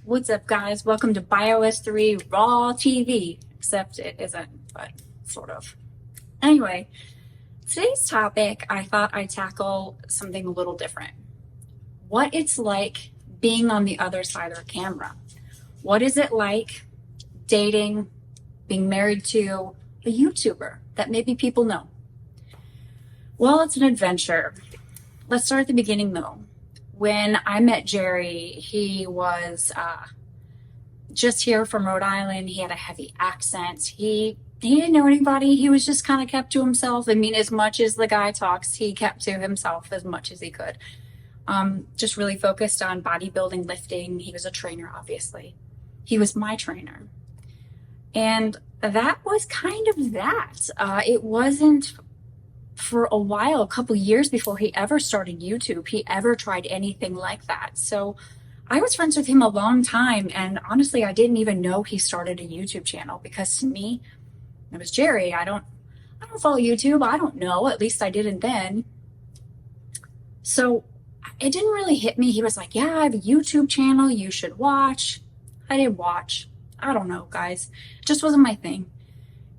What's up, guys? Welcome to BioS 3 Raw TV, except it isn't, but sort of. Anyway, today's topic, I thought I'd tackle something a little different. What it's like being on the other side of the camera. What is it like dating, being married to a YouTuber that maybe people know? Well, it's an adventure. Let's start at the beginning, though. When I met Jerry, he was just here from Rhode Island. He had a heavy accent. He didn't know anybody. He was just kind of kept to himself. I mean, as much as the guy talks, he kept to himself as much as he could. Just really focused on bodybuilding, lifting. He was a trainer, obviously. He was my trainer. And that was kind of that. It wasn't for a while, a couple years before he ever started YouTube, he ever tried anything like that. So I was friends with him a long time, and honestly, I didn't even know he started a YouTube channel because to me, it was Jerry. I don't follow YouTube. I don't know. At least I didn't then. So it didn't really hit me. He was like, "Yeah, I have a YouTube channel. You should watch." I didn't watch. I don't know, guys. It just wasn't my thing.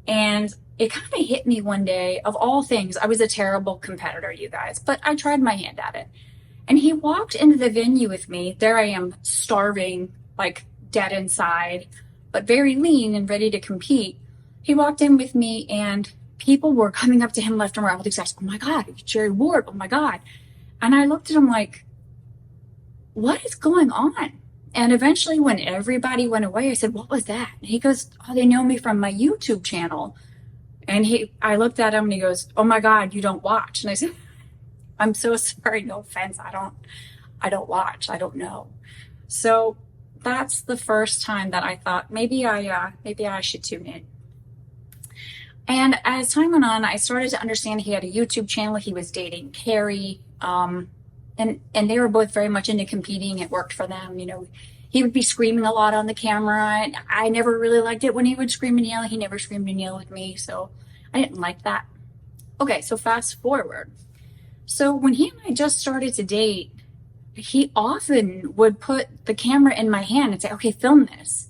And it kind of hit me one day, of all things. I was a terrible competitor, you guys, but I tried my hand at it. And he walked into the venue with me. There I am, starving, like dead inside, but very lean and ready to compete. He walked in with me, and people were coming up to him left and right with these guys. "Oh my God, Jerry Ward, oh my God." And I looked at him like, what is going on? And eventually, when everybody went away, I said, "What was that?" And he goes, "Oh, they know me from my YouTube channel." And I looked at him and he goes, "Oh my God, you don't watch." And I said, "I'm so sorry, no offense. I don't watch. I don't know." So that's the first time that I thought maybe I should tune in. And as time went on, I started to understand he had a YouTube channel. He was dating Carrie, and they were both very much into competing. It worked for them. He would be screaming a lot on the camera, and I never really liked it when he would scream and yell. He never screamed and yelled with me, so I didn't like that. Okay, so fast forward. So when he and I just started to date, he often would put the camera in my hand and say, "Okay, film this."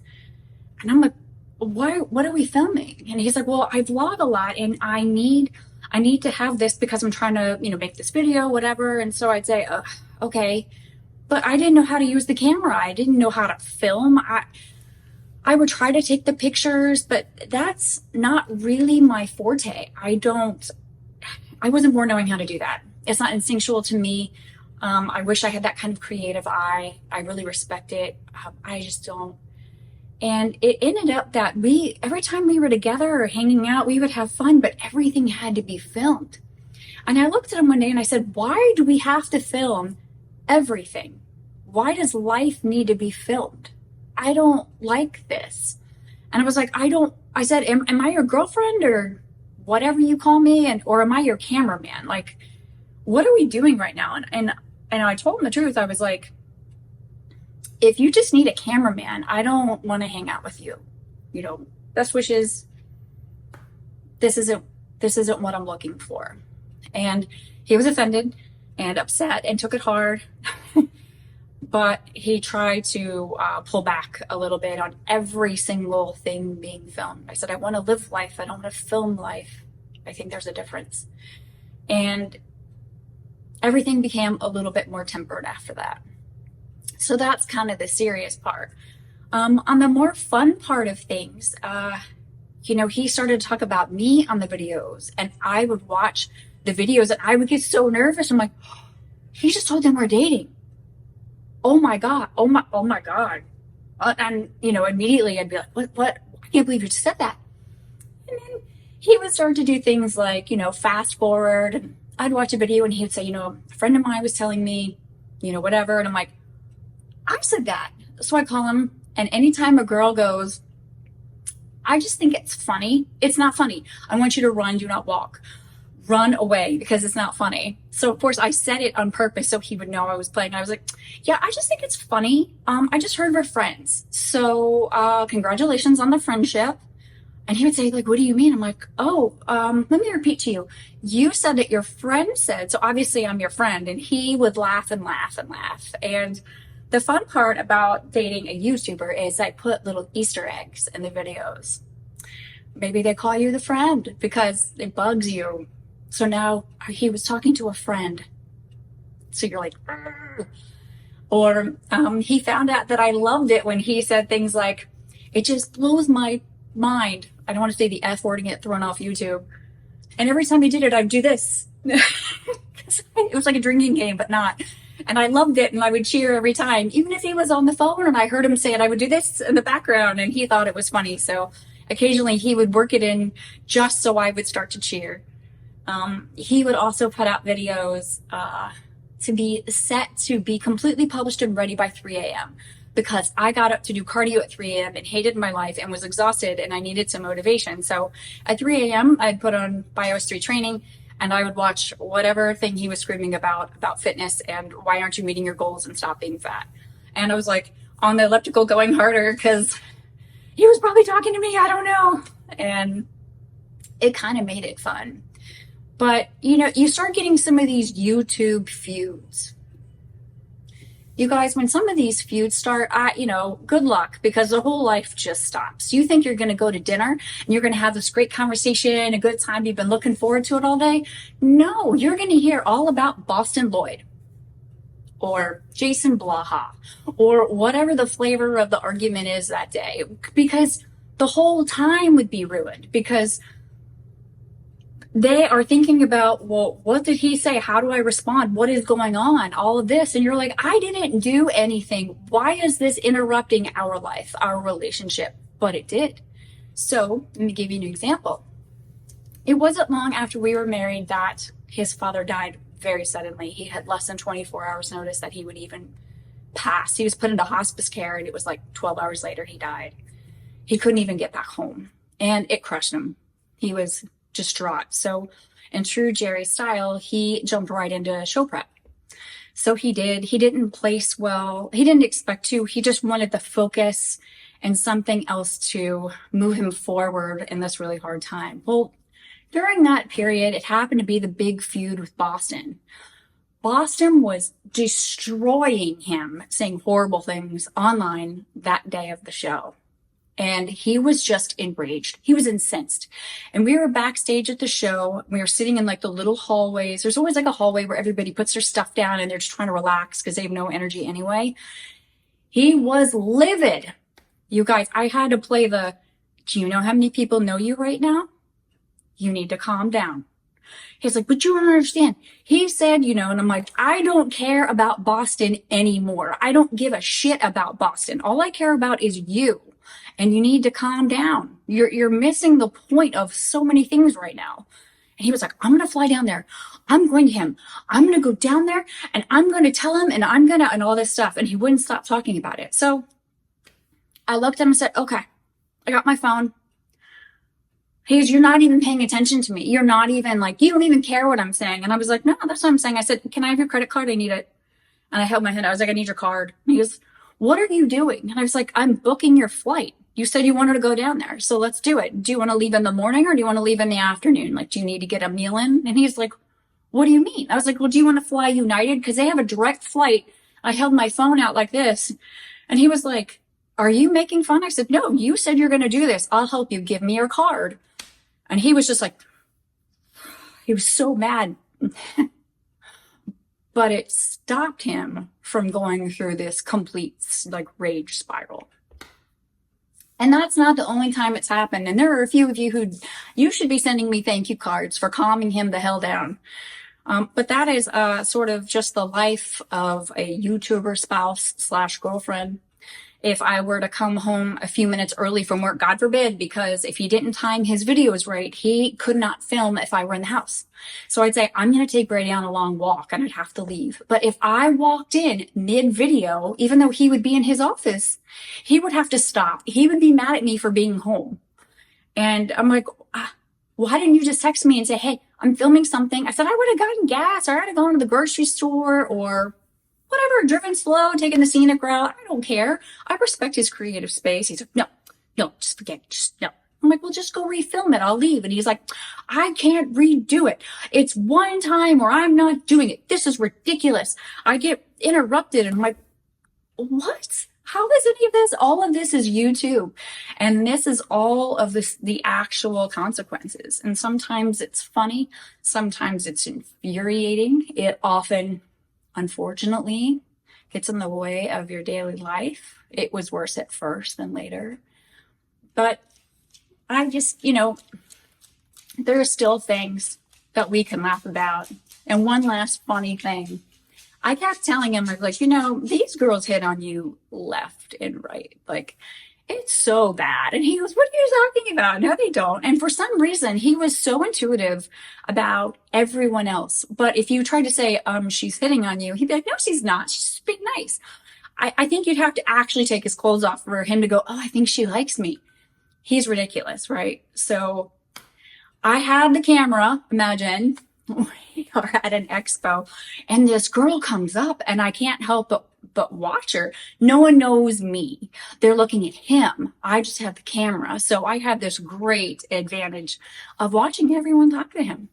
And I'm like, what are we filming? And he's like, "Well, I vlog a lot, and I need to have this because I'm trying to, make this video, whatever." And so I'd say, "Okay." But I didn't know how to use the camera. I didn't know how to film. I would try to take the pictures, but that's not really my forte. I wasn't born knowing how to do that. It's not instinctual to me. I wish I had that kind of creative eye. I really respect it. I just don't. And it ended up that every time we were together or hanging out, we would have fun, but everything had to be filmed. And I looked at him one day and I said, "Why do we have to film everything? Why does life need to be filmed? I don't like this." And I was like, I said, am I your girlfriend or whatever you call me? Or am I your cameraman? Like, what are we doing right now? And I told him the truth. I was like, if you just need a cameraman, I don't want to hang out with you. Best wishes. This isn't what I'm looking for. And he was offended and upset and took it hard. But he tried to pull back a little bit on every single thing being filmed. I said, "I want to live life. I don't want to film life. I think there's a difference." And everything became a little bit more tempered after that. So that's kind of the serious part. On the more fun part of things, he started to talk about me on the videos, and I would watch the videos and I would get so nervous. I'm like, he just told them we're dating. Oh my God. Oh my God. And, immediately I'd be like, what? I can't believe you just said that. And then he would start to do things like, fast forward, and I'd watch a video and he'd say, "A friend of mine was telling me, whatever." And I'm like, I said that. So I call him, and anytime a girl goes, "I just think it's funny," it's not funny. "I want you to run, do not walk. Run away because it's not funny." So of course I said it on purpose so he would know I was playing. I was like, "Yeah, I just think it's funny. I just heard we're friends. So congratulations on the friendship." And he would say, like, "What do you mean?" I'm like, "Oh, let me repeat to you. You said that your friend said," so obviously I'm your friend. And he would laugh and laugh and laugh. And The fun part about dating a YouTuber is I put little Easter eggs in the videos. Maybe they call you the friend because it bugs you. So now he was talking to a friend. So you're like, "Arr." Or he found out that I loved it when he said things like, it just blows my mind. I don't want to say the F word and get thrown off YouTube. And every time he did it, I'd do this. It was like a drinking game, but not. And I loved it, and I would cheer every time. Even if he was on the phone and I heard him say it, I would do this in the background, and he thought it was funny. So occasionally he would work it in just so I would start to cheer. He would also put out videos to be set to be completely published and ready by 3 a.m. because I got up to do cardio at 3 a.m. and hated my life and was exhausted and I needed some motivation. So at 3 a.m., I'd put on BIOS 3 training and I would watch whatever thing he was screaming about fitness and why aren't you meeting your goals and stop being fat. And I was like on the elliptical going harder because he was probably talking to me, I don't know. And it kind of made it fun. But, you know, you start getting some of these YouTube feuds. You guys, when some of these feuds start, good luck because the whole life just stops. You think you're going to go to dinner and you're going to have this great conversation, a good time. You've been looking forward to it all day. No, you're going to hear all about Boston Lloyd or Jason Blaha or whatever the flavor of the argument is that day because the whole time would be ruined because they are thinking about, well, what did he say? How do I respond? What is going on? All of this. And you're like, I didn't do anything. Why is this interrupting our life, our relationship? But it did. So let me give you an example. It wasn't long after we were married that his father died very suddenly. He had less than 24 hours notice that he would even pass. He was put into hospice care and it was like 12 hours later he died. He couldn't even get back home and it crushed him. He was distraught. So in true Jerry style, he jumped right into show prep. So he did. He didn't place well. He didn't expect to. He just wanted the focus and something else to move him forward in this really hard time. Well, during that period, it happened to be the big feud with Boston. Boston was destroying him, saying horrible things online that day of the show. And he was just enraged. He was incensed. And we were backstage at the show. We were sitting in like the little hallways. There's always like a hallway where everybody puts their stuff down and they're just trying to relax because they have no energy anyway. He was livid. You guys, I had to play do you know how many people know you right now? You need to calm down. He's like, but you don't understand. He said, and I'm like, I don't care about Boston anymore. I don't give a shit about Boston. All I care about is you. And you need to calm down. You're missing the point of so many things right now. And he was like, I'm going to fly down there. I'm going to him. I'm going to go down there and I'm going to tell him and all this stuff. And he wouldn't stop talking about it. So I looked at him and said, okay, I got my phone. He goes, you're not even paying attention to me. You're not even you don't even care what I'm saying. And I was like, no, that's what I'm saying. I said, can I have your credit card? I need it. And I held my hand. I was like, I need your card. And he goes, what are you doing? And I was like, I'm booking your flight. You said you wanted to go down there, so let's do it. Do you want to leave in the morning or do you want to leave in the afternoon? Do you need to get a meal in? And he's like, what do you mean? I was like, well, do you want to fly United? Because they have a direct flight. I held my phone out like this. And he was like, are you making fun? I said, no, you said you're going to do this. I'll help you. Give me your card. And he was just like, he was so mad. But it stopped him from going through this complete rage spiral. And that's not the only time it's happened. And there are a few of you you should be sending me thank you cards for calming him the hell down. But that is sort of just the life of a YouTuber spouse/girlfriend. If I were to come home a few minutes early from work, God forbid, because if he didn't time his videos right, he could not film if I were in the house. So I'd say, I'm going to take Brady on a long walk and I'd have to leave. But if I walked in mid-video, even though he would be in his office, he would have to stop. He would be mad at me for being home. And I'm like, why didn't you just text me and say, hey, I'm filming something? I said, I would have gotten gas or I'd have gone to the grocery store or whatever, driven slow, taking the scenic route. I don't care. I respect his creative space. He's like, no, just forget it. Just no. I'm like, well, just go refilm it. I'll leave. And he's like, I can't redo it. It's one time or I'm not doing it. This is ridiculous. I get interrupted and I'm like, what? How is any of this? All of this is YouTube. And this is all of this, the actual consequences. And sometimes it's funny. Sometimes it's infuriating. It often, unfortunately, gets in the way of your daily life. It was worse at first than later. But I just, there are still things that we can laugh about. And one last funny thing. I kept telling him, like, these girls hit on you left and right. Like, it's so bad. And he goes, what are you talking about? No, they don't. And for some reason, he was so intuitive about everyone else. But if you try to say, she's hitting on you, he'd be like, no, she's not. She's just being nice. I think you'd have to actually take his clothes off for him to go, oh, I think she likes me. He's ridiculous, right? So I had the camera, imagine, we are at an expo, and this girl comes up, and I can't help but watch her. No one knows me. They're looking at him. I just have the camera. So I have this great advantage of watching everyone talk to him.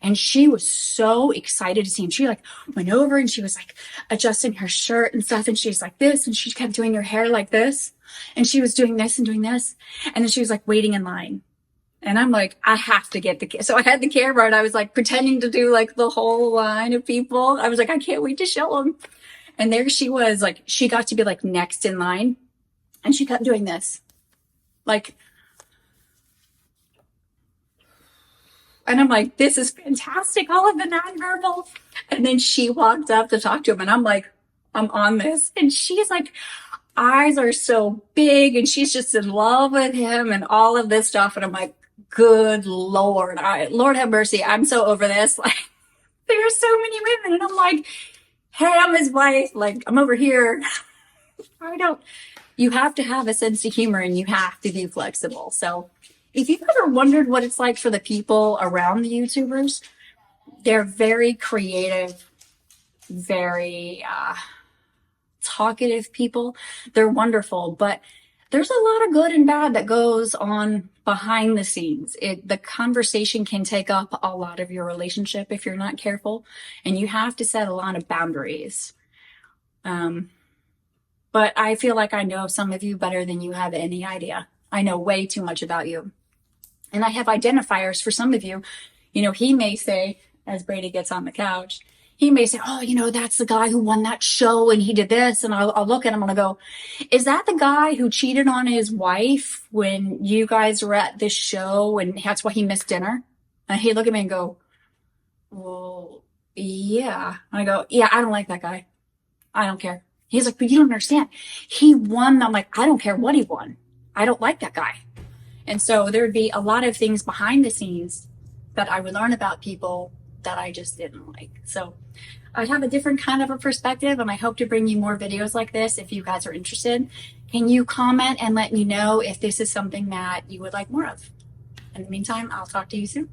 And she was so excited to see him. She like went over and she was like adjusting her shirt and stuff. And she's like this. And she kept doing her hair like this. And she was doing this and doing this. And then she was like waiting in line. And I'm like, I have to get so I had the camera and I was like pretending to do like the whole line of people. I was like, I can't wait to show them. And there she was, like, she got to be like next in line. And she kept doing this. Like, and I'm like, this is fantastic, all of the nonverbal. And then she walked up to talk to him, and I'm like, I'm on this. And she's like, eyes are so big, and she's just in love with him and all of this stuff. And I'm like, good Lord, Lord have mercy. I'm so over this. Like, there are so many women. And I'm like, hey, I'm his wife. Like, I'm over here. You have to have a sense of humor, and you have to be flexible. So if you've ever wondered what it's like for the people around the YouTubers, they're very creative, very talkative people. They're wonderful, but there's a lot of good and bad that goes on behind the scenes. The conversation can take up a lot of your relationship if you're not careful, and you have to set a lot of boundaries. But I feel like I know some of you better than you have any idea. I know way too much about you. And I have identifiers for some of you. He may say, as Brady gets on the couch, he may say, oh, that's the guy who won that show and he did this. And I'll look at him and I'll go, is that the guy who cheated on his wife when you guys were at this show and that's why he missed dinner? And he'd look at me and go, well, yeah. And I go, yeah, I don't like that guy. I don't care. He's like, but you don't understand. He won. I'm like, I don't care what he won. I don't like that guy. And so there would be a lot of things behind the scenes that I would learn about people that I just didn't like. So I'd have a different kind of a perspective, and I hope to bring you more videos like this if you guys are interested. Can you comment and let me know if this is something that you would like more of? In the meantime, I'll talk to you soon.